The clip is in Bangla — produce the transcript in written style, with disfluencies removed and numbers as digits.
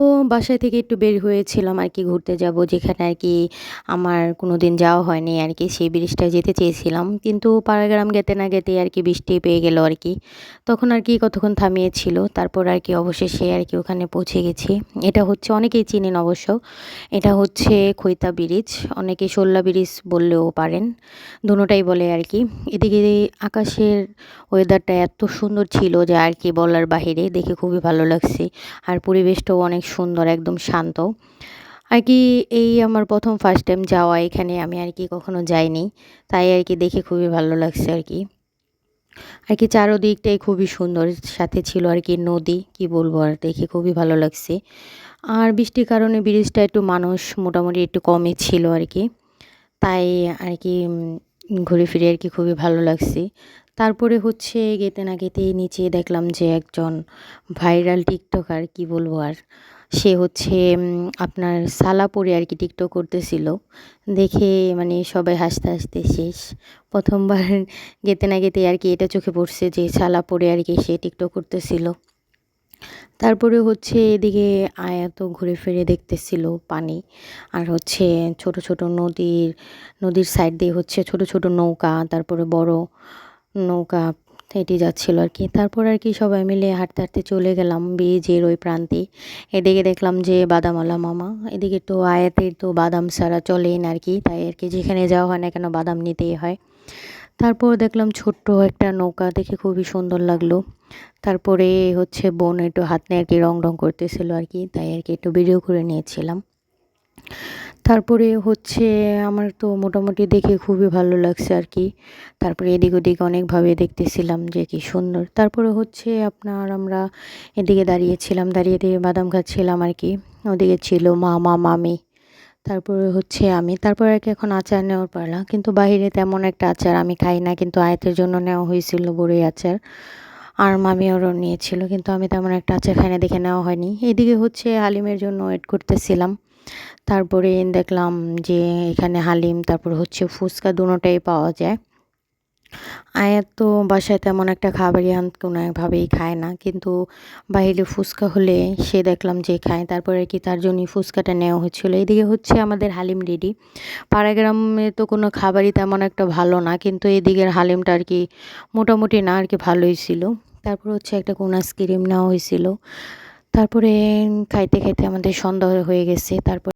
তো বাসায় থেকে একটু বের হয়েছিলাম আরকি ঘুরতে যাবো, যেখানে আরকি আমার কোনোদিন যাওয়া হয়নি আরকি। সেই ব্রিজটায় যেতে চেয়েছিলাম। কিন্তু পাড়াগ্রাম যেতে না যেতেই আরকি বৃষ্টি পেয়ে গেল আরকি। তখন আরকি কতক্ষণ থামিয়েছিল। তারপর আরকি অবশেষে আরকি ওখানে পৌঁছে গেছি। এটা হচ্ছে অনেকেই চিনেন অবশ্য। এটা হচ্ছে খৈতা ব্রিজ। অনেকে শোল্লা ব্রিজ বললেও পারেন। দোনোটাই বলে আরকি। এদিকে আকাশের ওয়েদারটা এত সুন্দর ছিল যে আরকি বলার বাহিরে। দেখে খুবই ভালো লাগছে। আর পরিবেশটাও অনেক সুন্দর, একদম শান্ত। আর কি এই আমার প্রথম ফার্স্ট টাইম যাওয়া এখানে, আমি আর কি কখনো যাইনি। তাই আর কি দেখে খুবই ভালো লাগছে আর কি। আর কি চারদিকটাই খুবই সুন্দর। সাথে ছিল আর কি নদী, কি বলবো আর দেখে খুবই ভালো লাগছে। আর বৃষ্টির কারণে ব্রিজটা একটু মানুষ মোটামুটি একটু কমই ছিল আর কি। তাই আর কি ঘুরে ফিরে আর কি খুবই ভালো লাগছে। তারপরে হচ্ছে যেতে না যেতেই নিচে দেখলাম যে একজন ভাইরাল টিকটকার, কি বলবো আর, সে হচ্ছে আপনার সালা পরে আর কি টিকটক করতেছিল। দেখে মানে সবাই হাসতে হাসতে শেষ। প্রথমবার যেতে না যেতেই আর কি এটা চোখে পড়ছে যে সালা পরে আর কি সে টিকটক করতেছিল। তারপরে হচ্ছে এদিকে আয়া তো ঘুরে ফিরে দেখতেছিল পানি, আর হচ্ছে ছোট ছোট নদীর সাইড দিয়ে হচ্ছে ছোট ছোট নৌকা, তারপরে বড় নৌকা হেঁটে যাচ্ছিল আর কি। তারপর আর কি সবাই মিলে হাঁটতে হাঁটতে চলে গেলাম ব্রিজের ওই প্রান্তে। এদিকে দেখলাম যে বাদামওয়ালা মামা, এদিকে তো আয়াতের তো বাদাম ছাড়া চলেই না আর কি, তাই আর কি যেখানে যাওয়া হয় না কেন বাদাম নিতেই হয়। তারপর দেখলাম ছোট্ট একটা নৌকা, দেখে খুবই সুন্দর লাগলো। তারপরে হচ্ছে বোন একটু হাত নিয়ে আর কি রং করতেছিল আর কি, তাই আর কি একটু ভিডিও করে নিয়েছিলাম। তারপরে হচ্ছে আমার তো মোটামুটি দেখে খুবই ভালো লাগছে আর কি। তারপরে এদিক ওদিক অনেকভাবে দেখতেছিলাম যে কি সুন্দর। তারপরে হচ্ছে আপনার আমরা এদিকে দাঁড়িয়েছিলাম, দাঁড়িয়ে দিয়ে বাদাম খাচ্ছিলাম আর কি। ওদিকে ছিল মামা মামি, তারপরে হচ্ছে আমি। তারপরে আর কি এখন আচার নেওয়ার পালা, কিন্তু বাহিরে তেমন একটা আচার আমি খাই না, কিন্তু আয়াতের জন্য নেওয়া হয়েছিল বড়ই আচার। আর মামি ওরও নিয়েছিল, কিন্তু আমি তেমন একটা আচার খাই না দেখে নেওয়া হয়নি। এদিকে হচ্ছে হালিমের জন্য ওয়েট করতেছিলাম। তারপরে দেখলাম যে এখানে হালিম, তারপর হচ্ছে ফুচকা দুটোটাই পাওয়া যায়। আয়াত তো বাসায় তেমন একটা খাবারই কোনোভাবেই খায় না, কিন্তু বাইরে ফুচকা হলে সে দেখলাম যে খায়। তারপরে আর কি তার জন্যই ফুচকাটা নেওয়া হচ্ছিলো। এদিকে হচ্ছে আমাদের হালিম রেডি। পাড়া গ্রামে তো কোনো খাবারই তেমন একটা ভালো না, কিন্তু এদিকের হালিমটা আর কি মোটামুটি না আর কি ভালোই ছিল। তারপর হচ্ছে একটা কোন আইসক্রিম নেওয়া হয়েছিল। তারপরে খাইতে খাইতে আমাদের সন্ধ্যা হয়ে গেছে। তারপর